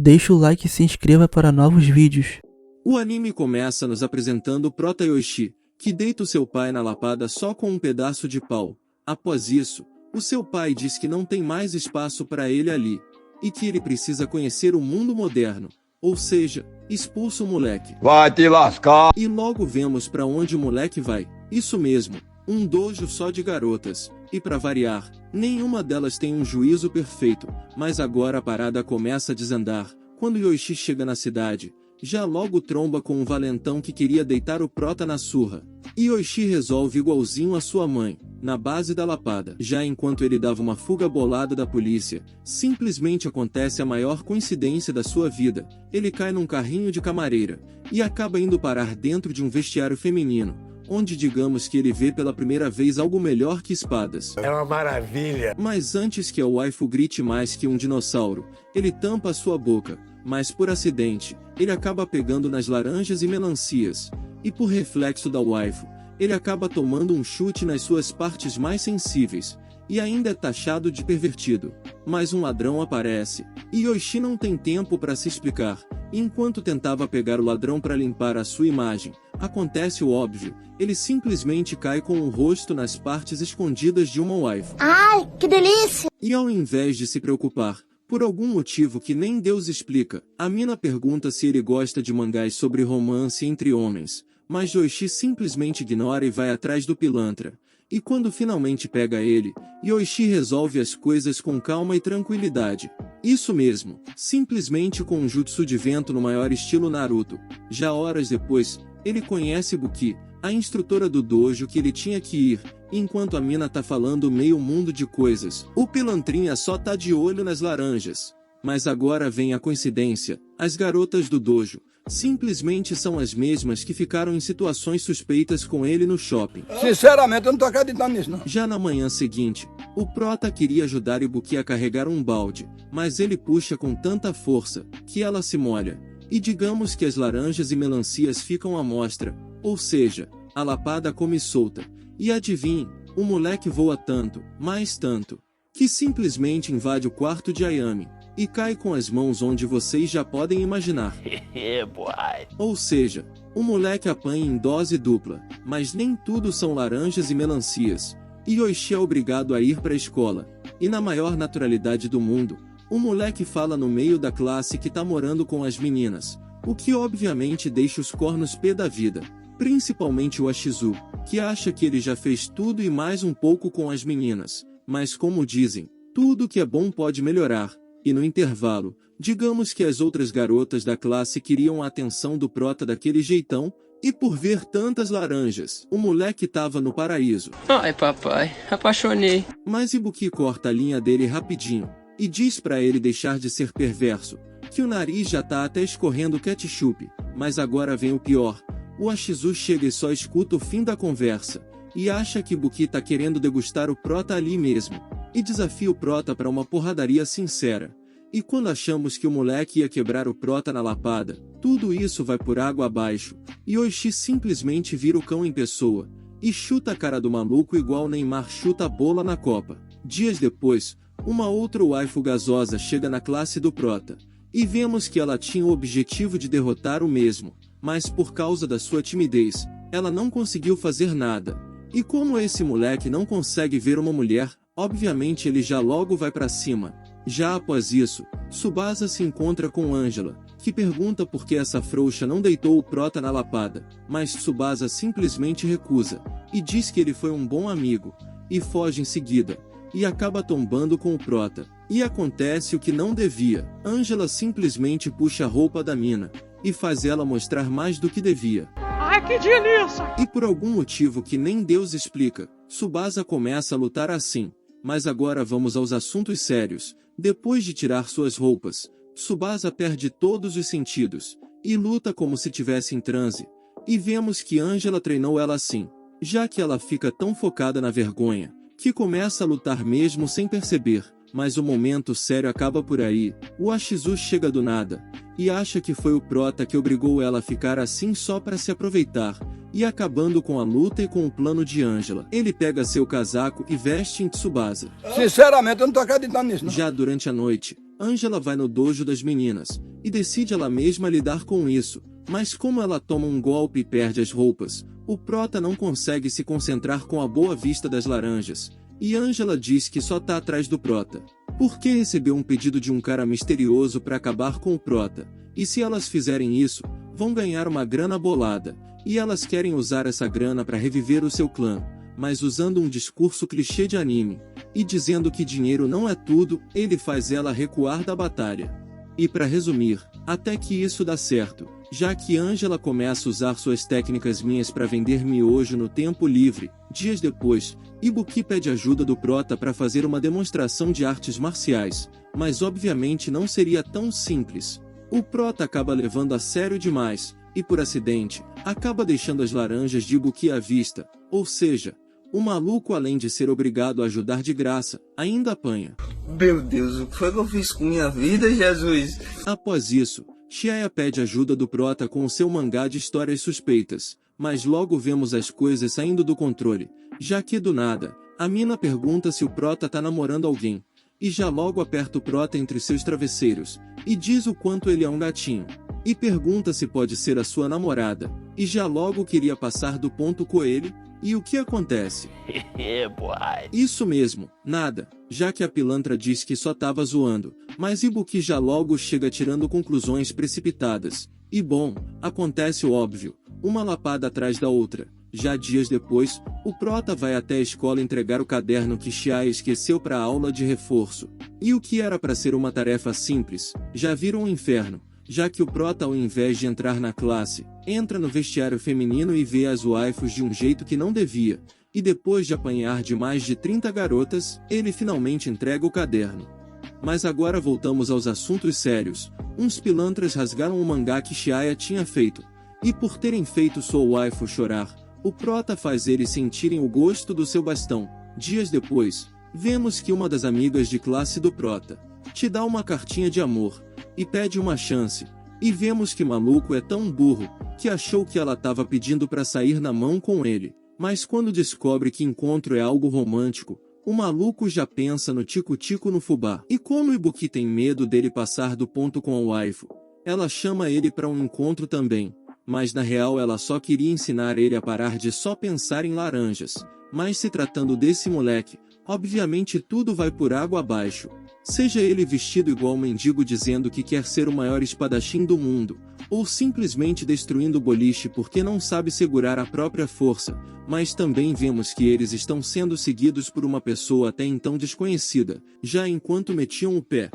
Deixa o like e se inscreva para novos vídeos. O anime começa nos apresentando o Prota Yoshi, que deita o seu pai na lapada só com um pedaço de pau. Após isso, o seu pai diz que não tem mais espaço para ele ali, e que ele precisa conhecer o mundo moderno, ou seja, expulsa o moleque. Vai te lascar! E logo vemos para onde o moleque vai. Isso mesmo, um dojo só de garotas. E para variar, nenhuma delas tem um juízo perfeito, mas agora a parada começa a desandar. Quando Yoshi chega na cidade, já logo tromba com um valentão que queria deitar o prota na surra. E Yoshi resolve igualzinho a sua mãe, na base da lapada. Já enquanto ele dava uma fuga bolada da polícia, simplesmente acontece a maior coincidência da sua vida. Ele cai num carrinho de camareira, e acaba indo parar dentro de um vestiário feminino, onde digamos que ele vê pela primeira vez algo melhor que espadas. É uma maravilha! Mas antes que a waifu grite mais que um dinossauro, ele tampa a sua boca, mas por acidente, ele acaba pegando nas laranjas e melancias, e por reflexo da waifu, ele acaba tomando um chute nas suas partes mais sensíveis, e ainda é taxado de pervertido. Mas um ladrão aparece, e Yoshi não tem tempo para se explicar. Enquanto tentava pegar o ladrão para limpar a sua imagem, acontece o óbvio, ele simplesmente cai com o rosto nas partes escondidas de uma waifu. Ai, que delícia! E ao invés de se preocupar, por algum motivo que nem Deus explica, a mina pergunta se ele gosta de mangás sobre romance entre homens, mas Yoshi simplesmente ignora e vai atrás do pilantra. E quando finalmente pega ele, Yoshi resolve as coisas com calma e tranquilidade. Isso mesmo, simplesmente com um jutsu de vento no maior estilo Naruto. Já horas depois, ele conhece Buki, a instrutora do dojo que ele tinha que ir, enquanto a mina tá falando meio mundo de coisas. O pilantrinha só tá de olho nas laranjas. Mas agora vem a coincidência, as garotas do dojo simplesmente são as mesmas que ficaram em situações suspeitas com ele no shopping. Sinceramente, eu não tô acreditando nisso, não. Já na manhã seguinte, o prota queria ajudar Ibuki a carregar um balde, mas ele puxa com tanta força, que ela se molha. E digamos que as laranjas e melancias ficam à mostra, ou seja, a lapada come solta. E adivinhe, o moleque voa tanto, mais tanto, que simplesmente invade o quarto de Ayami, e cai com as mãos onde vocês já podem imaginar. Ou seja, o moleque apanha em dose dupla, mas nem tudo são laranjas e melancias. E Yoshi é obrigado a ir para a escola, e na maior naturalidade do mundo, o moleque fala no meio da classe que tá morando com as meninas, o que obviamente deixa os cornos pé da vida, principalmente o Ashizu, que acha que ele já fez tudo e mais um pouco com as meninas, mas como dizem, tudo que é bom pode melhorar. E no intervalo, digamos que as outras garotas da classe queriam a atenção do prota daquele jeitão, e por ver tantas laranjas, o moleque tava no paraíso. Ai, papai, apaixonei. Mas Ibuki corta a linha dele rapidinho, e diz pra ele deixar de ser perverso, que o nariz já tá até escorrendo ketchup. Mas agora vem o pior, o Ashizu chega e só escuta o fim da conversa, e acha que Ibuki tá querendo degustar o prota ali mesmo, e desafia o prota para uma porradaria sincera. E quando achamos que o moleque ia quebrar o prota na lapada, tudo isso vai por água abaixo, e Yoshi simplesmente vira o cão em pessoa, e chuta a cara do maluco igual Neymar chuta a bola na Copa. Dias depois, uma outra waifu gasosa chega na classe do prota, e vemos que ela tinha o objetivo de derrotar o mesmo, mas por causa da sua timidez, ela não conseguiu fazer nada. E como esse moleque não consegue ver uma mulher, obviamente ele já logo vai pra cima. Já após isso, Tsubasa se encontra com Angela, que pergunta por que essa frouxa não deitou o prota na lapada, mas Tsubasa simplesmente recusa, e diz que ele foi um bom amigo, e foge em seguida, e acaba tombando com o prota. E acontece o que não devia, Angela simplesmente puxa a roupa da mina, e faz ela mostrar mais do que devia. Ai, que delícia! E por algum motivo que nem Deus explica, Tsubasa começa a lutar assim. Mas agora vamos aos assuntos sérios. Depois de tirar suas roupas, Tsubasa perde todos os sentidos, e luta como se tivesse em transe. E vemos que Angela treinou ela assim, já que ela fica tão focada na vergonha, que começa a lutar mesmo sem perceber. Mas o momento sério acaba por aí, o Ashizu chega do nada, e acha que foi o prota que obrigou ela a ficar assim só para se aproveitar, e acabando com a luta e com o plano de Angela. Ele pega seu casaco e veste em Tsubasa. Sinceramente, eu não tô acreditando nisso, não. Já durante a noite, Angela vai no dojo das meninas, e decide ela mesma lidar com isso, mas como ela toma um golpe e perde as roupas, o prota não consegue se concentrar com a boa vista das laranjas, e Angela diz que só tá atrás do prota, porque recebeu um pedido de um cara misterioso para acabar com o prota, e se elas fizerem isso, vão ganhar uma grana bolada, e elas querem usar essa grana para reviver o seu clã, mas usando um discurso clichê de anime, e dizendo que dinheiro não é tudo, ele faz ela recuar da batalha. E para resumir, até que isso dá certo, já que Angela começa a usar suas técnicas minhas para vender miojo no tempo livre. Dias depois, Ibuki pede ajuda do prota para fazer uma demonstração de artes marciais, mas obviamente não seria tão simples. O prota acaba levando a sério demais, e por acidente, acaba deixando as laranjas de Ibuki à vista, ou seja, o maluco, além de ser obrigado a ajudar de graça, ainda apanha. Meu Deus, o que foi que eu fiz com minha vida, Jesus? Após isso, Chihaya pede ajuda do prota com o seu mangá de histórias suspeitas, mas logo vemos as coisas saindo do controle, já que do nada, a mina pergunta se o prota tá namorando alguém, e já logo aperta o prota entre seus travesseiros, e diz o quanto ele é um gatinho, e pergunta se pode ser a sua namorada, e já logo queria passar do ponto com ele. E o que acontece? Isso mesmo, nada, já que a pilantra diz que só tava zoando, mas Ibuki já logo chega tirando conclusões precipitadas. E bom, acontece o óbvio, uma lapada atrás da outra. Já dias depois, o prota vai até a escola entregar o caderno que Chihaya esqueceu para a aula de reforço. E o que era para ser uma tarefa simples, já vira um inferno, já que o prota, ao invés de entrar na classe, entra no vestiário feminino e vê as waifus de um jeito que não devia, e depois de apanhar de mais de 30 garotas, ele finalmente entrega o caderno. Mas agora voltamos aos assuntos sérios. Uns pilantras rasgaram o mangá que Chihaya tinha feito, e por terem feito sua waifu chorar, o prota faz eles sentirem o gosto do seu bastão. Dias depois, vemos que uma das amigas de classe do prota te dá uma cartinha de amor, e pede uma chance, e vemos que maluco é tão burro, que achou que ela tava pedindo para sair na mão com ele, mas quando descobre que encontro é algo romântico, o maluco já pensa no tico-tico no fubá. E como Ibuki tem medo dele passar do ponto com a waifu, ela chama ele para um encontro também, mas na real ela só queria ensinar ele a parar de só pensar em laranjas, mas se tratando desse moleque, obviamente tudo vai por água abaixo. Seja ele vestido igual mendigo dizendo que quer ser o maior espadachim do mundo, ou simplesmente destruindo o boliche porque não sabe segurar a própria força, mas também vemos que eles estão sendo seguidos por uma pessoa até então desconhecida, já enquanto metiam o pé.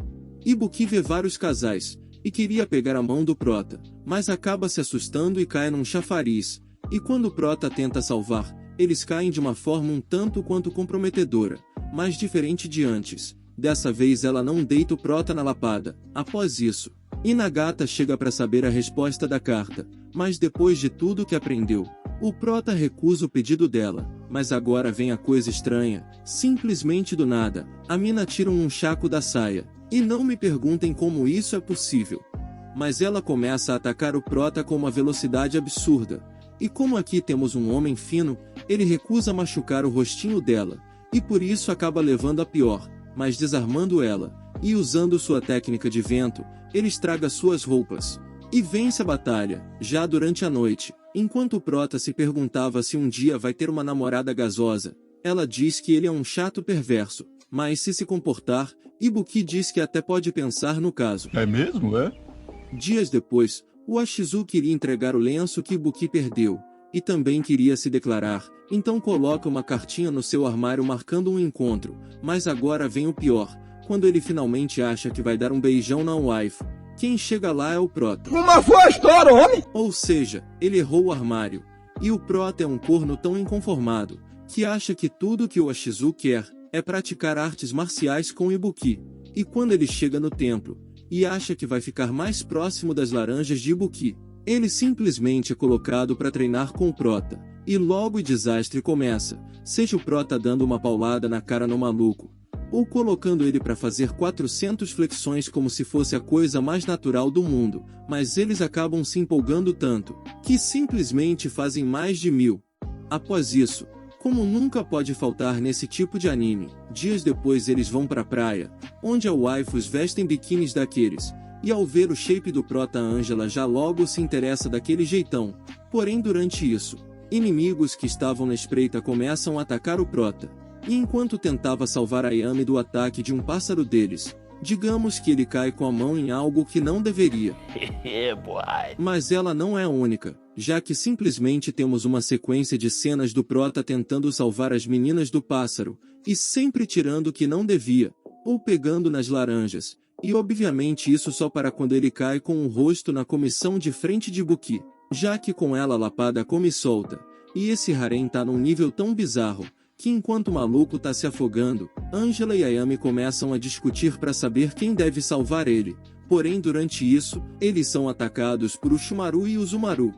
Ibuki vê vários casais, e queria pegar a mão do prota, mas acaba se assustando e cai num chafariz, e quando o prota tenta salvar, eles caem de uma forma um tanto quanto comprometedora, mas diferente de antes. Dessa vez ela não deita o prota na lapada. Após isso, Inagata chega para saber a resposta da carta, mas depois de tudo que aprendeu, o prota recusa o pedido dela. Mas agora vem a coisa estranha, simplesmente do nada, a mina tira um chaco da saia, e não me perguntem como isso é possível. Mas ela começa a atacar o prota com uma velocidade absurda, e como aqui temos um homem fino, ele recusa machucar o rostinho dela, e por isso acaba levando a pior. Mas desarmando ela, e usando sua técnica de vento, ele estraga suas roupas, e vence a batalha. Já durante a noite, enquanto o prota se perguntava se um dia vai ter uma namorada gasosa, ela diz que ele é um chato perverso, mas se comportar, Ibuki diz que até pode pensar no caso. É mesmo, é? Dias depois, o Ashizu queria entregar o lenço que Ibuki perdeu, e também queria se declarar, então coloca uma cartinha no seu armário marcando um encontro, mas agora vem o pior, quando ele finalmente acha que vai dar um beijão na waifu. Quem chega lá é o prota. Como foi a história, homem? Ou seja, ele errou o armário, e o prota é um corno tão inconformado, que acha que tudo que o Ashizu quer, é praticar artes marciais com Ibuki, e quando ele chega no templo, e acha que vai ficar mais próximo das laranjas de Ibuki, ele simplesmente é colocado para treinar com o prota, e logo o desastre começa, seja o prota dando uma paulada na cara no maluco, ou colocando ele para fazer 400 flexões como se fosse a coisa mais natural do mundo, mas eles acabam se empolgando tanto, que simplesmente fazem mais de 1000. Após isso, como nunca pode faltar nesse tipo de anime, dias depois eles vão pra praia, onde as waifus vestem biquínis daqueles, E ao ver o shape do prota, Ângela já logo se interessa daquele jeitão. Porém, durante isso, inimigos que estavam na espreita começam a atacar o prota. E enquanto tentava salvar Ayame do ataque de um pássaro deles, digamos que ele cai com a mão em algo que não deveria. Mas ela não é a única, já que simplesmente temos uma sequência de cenas do prota tentando salvar as meninas do pássaro, e sempre tirando o que não devia, ou pegando nas laranjas, e obviamente isso só para quando ele cai com o rosto na comissão de frente de Buki, já que com ela lapada come solta, e esse harém tá num nível tão bizarro, que enquanto o maluco tá se afogando, Ângela e Ayame começam a discutir para saber quem deve salvar ele, porém durante isso, eles são atacados por Uchimaru e Uzumaru.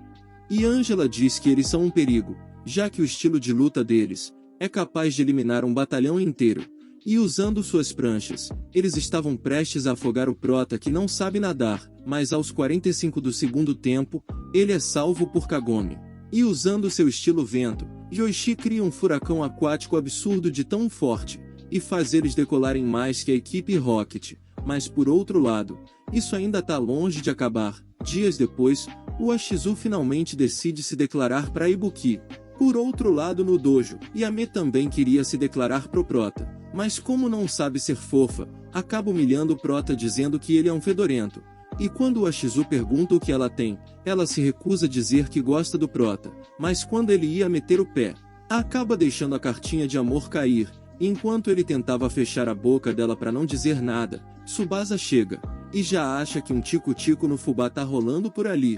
E Ângela diz que eles são um perigo, já que o estilo de luta deles é capaz de eliminar um batalhão inteiro. E usando suas pranchas, eles estavam prestes a afogar o prota que não sabe nadar, mas aos 45 do segundo tempo, ele é salvo por Kagome. E usando seu estilo vento, Yoichi cria um furacão aquático absurdo de tão forte, e faz eles decolarem mais que a equipe Rocket. Mas por outro lado, isso ainda tá longe de acabar. Dias depois, o Ashizu finalmente decide se declarar para Ibuki. Por outro lado, no dojo, Yame também queria se declarar pro prota, mas como não sabe ser fofa, acaba humilhando o prota dizendo que ele é um fedorento. E quando o Ashizu pergunta o que ela tem, ela se recusa a dizer que gosta do prota, mas quando ele ia meter o pé, acaba deixando a cartinha de amor cair, e enquanto ele tentava fechar a boca dela para não dizer nada, Tsubasa chega, e já acha que um tico-tico no fubá tá rolando por ali.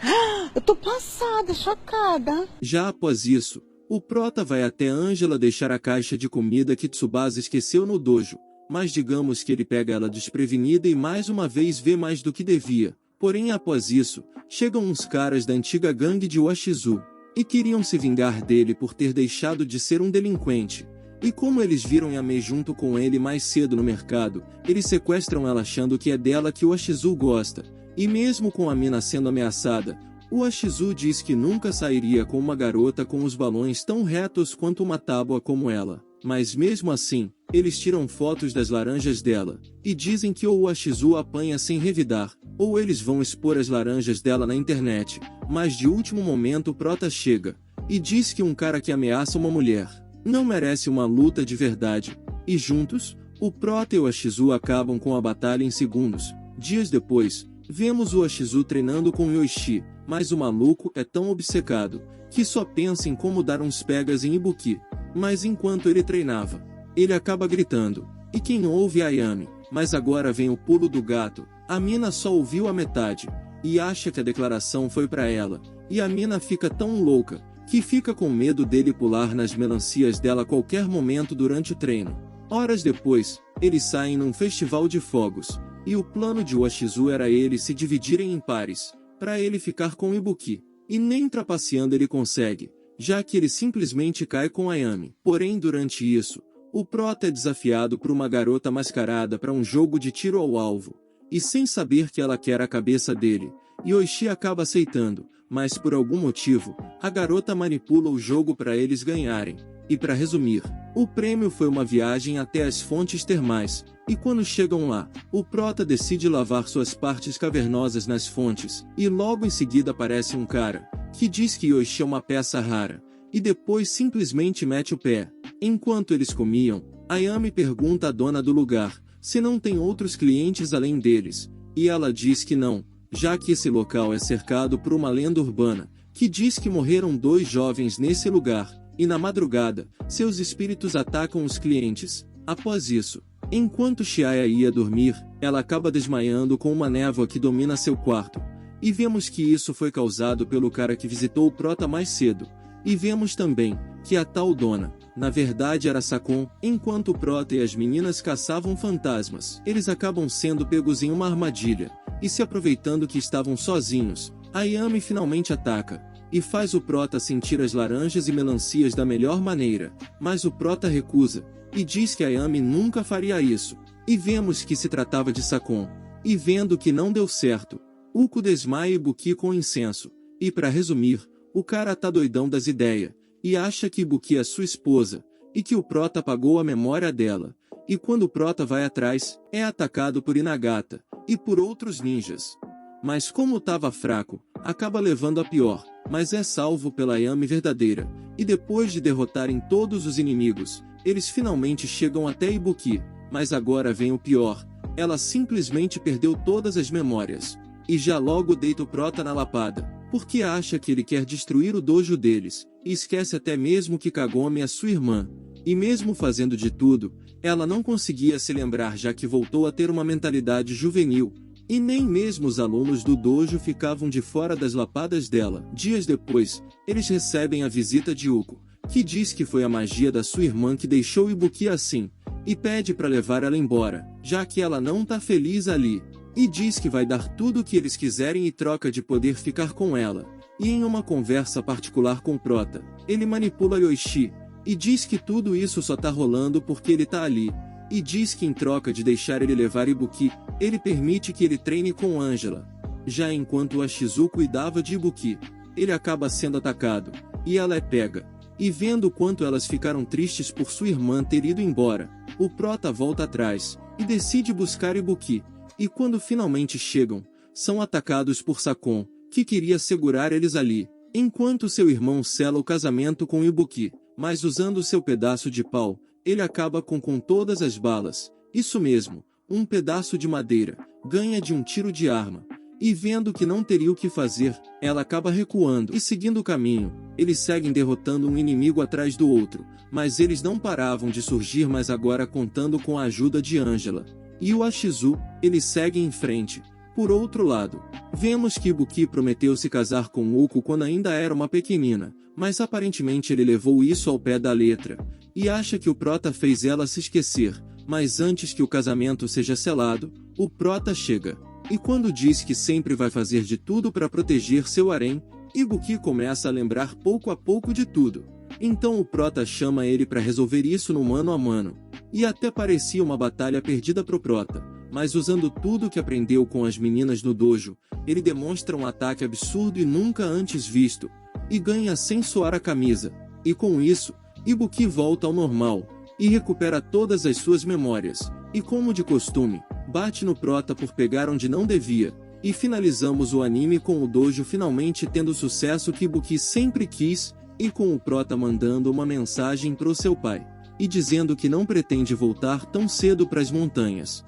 Eu tô passada, chocada. Já após isso, o prota vai até Ângela deixar a caixa de comida que Tsubasa esqueceu no dojo, mas digamos que ele pega ela desprevenida e mais uma vez vê mais do que devia. Porém, após isso, chegam uns caras da antiga gangue de Washizu, e queriam se vingar dele por ter deixado de ser um delinquente. E como eles viram Yame junto com ele mais cedo no mercado, eles sequestram ela achando que é dela que o Washizu gosta. E mesmo com a mina sendo ameaçada, o Washizu diz que nunca sairia com uma garota com os balões tão retos quanto uma tábua como ela. Mas mesmo assim, eles tiram fotos das laranjas dela, e dizem que ou o Washizu apanha sem revidar, ou eles vão expor as laranjas dela na internet. Mas de último momento o prota chega, e diz que um cara que ameaça uma mulher não merece uma luta de verdade, e juntos, o prota e o Washizu acabam com a batalha em segundos. Dias depois, vemos o Ashizu treinando com Yoichi, mas o maluco é tão obcecado, que só pensa em como dar uns pegas em Ibuki. Mas enquanto ele treinava, ele acaba gritando, e quem ouve é Ayame, mas agora vem o pulo do gato, a mina só ouviu a metade, e acha que a declaração foi pra ela, e a mina fica tão louca, que fica com medo dele pular nas melancias dela a qualquer momento durante o treino. Horas depois, eles saem num festival de fogos, e o plano de Washizu era eles se dividirem em pares, para ele ficar com Ibuki, e nem trapaceando ele consegue, já que ele simplesmente cai com Ayame. Porém durante isso, o prota é desafiado por uma garota mascarada para um jogo de tiro ao alvo, e sem saber que ela quer a cabeça dele, Yoichi acaba aceitando, mas por algum motivo, a garota manipula o jogo para eles ganharem. E para resumir, o prêmio foi uma viagem até as fontes termais, e quando chegam lá, o prota decide lavar suas partes cavernosas nas fontes, e logo em seguida aparece um cara, que diz que Yoichi é uma peça rara, e depois simplesmente mete o pé. Enquanto eles comiam, Ayame pergunta à dona do lugar, se não tem outros clientes além deles, e ela diz que não, já que esse local é cercado por uma lenda urbana, que diz que morreram 2 jovens nesse lugar, e na madrugada, seus espíritos atacam os clientes. Após isso, enquanto Chiaya ia dormir, ela acaba desmaiando com uma névoa que domina seu quarto. E vemos que isso foi causado pelo cara que visitou o prota mais cedo. E vemos também, que a tal dona, na verdade era Sakon. Enquanto o prota e as meninas caçavam fantasmas, eles acabam sendo pegos em uma armadilha, e se aproveitando que estavam sozinhos, Ayame finalmente ataca, e faz o prota sentir as laranjas e melancias da melhor maneira, mas o prota recusa, e diz que Ayame nunca faria isso, e vemos que se tratava de Sakon, e vendo que não deu certo, Uko desmaia Ibuki com incenso, e para resumir, o cara tá doidão das ideias, e acha que Ibuki é sua esposa, e que o prota apagou a memória dela, e quando o prota vai atrás, é atacado por Inagata, e por outros ninjas. Mas como tava fraco, acaba levando a pior, mas é salvo pela Yami verdadeira, e depois de derrotarem todos os inimigos, eles finalmente chegam até Ibuki, mas agora vem o pior, ela simplesmente perdeu todas as memórias, e já logo deita o prota na lapada, porque acha que ele quer destruir o dojo deles, e esquece até mesmo que Kagome é sua irmã, e mesmo fazendo de tudo, ela não conseguia se lembrar já que voltou a ter uma mentalidade juvenil, e nem mesmo os alunos do dojo ficavam de fora das lapadas dela. Dias depois, eles recebem a visita de Uko, que diz que foi a magia da sua irmã que deixou Ibuki assim, e pede para levar ela embora, já que ela não tá feliz ali, e diz que vai dar tudo o que eles quiserem em troca de poder ficar com ela. E em uma conversa particular com Prota, ele manipula Yoichi, e diz que tudo isso só tá rolando porque ele tá ali, e diz que em troca de deixar ele levar Ibuki, ele permite que ele treine com Angela. Já enquanto o Ashizu cuidava de Ibuki, ele acaba sendo atacado, e ela é pega. E vendo o quanto elas ficaram tristes por sua irmã ter ido embora, o Prota volta atrás, e decide buscar Ibuki. E quando finalmente chegam, são atacados por Sakon, que queria segurar eles ali, enquanto seu irmão sela o casamento com Ibuki, mas usando seu pedaço de pau, ele acaba com todas as balas. Isso mesmo, um pedaço de madeira, ganha de um tiro de arma. E vendo que não teria o que fazer, ela acaba recuando e seguindo o caminho. Eles seguem derrotando um inimigo atrás do outro, mas eles não paravam de surgir, mas agora contando com a ajuda de Angela. E o Ashizu, eles seguem em frente. Por outro lado, vemos que Ibuki prometeu se casar com Uko quando ainda era uma pequenina, mas aparentemente ele levou isso ao pé da letra, e acha que o Prota fez ela se esquecer, mas antes que o casamento seja selado, o Prota chega. E quando diz que sempre vai fazer de tudo para proteger seu harém, Ibuki começa a lembrar pouco a pouco de tudo. Então o Prota chama ele para resolver isso no mano a mano. E até parecia uma batalha perdida pro Prota, mas usando tudo que aprendeu com as meninas no dojo, ele demonstra um ataque absurdo e nunca antes visto, e ganha sem suar a camisa. E com isso, Ibuki volta ao normal, e recupera todas as suas memórias, e como de costume, bate no Prota por pegar onde não devia, e finalizamos o anime com o dojo finalmente tendo o sucesso que Ibuki sempre quis, e com o Prota mandando uma mensagem pro seu pai, e dizendo que não pretende voltar tão cedo para as montanhas.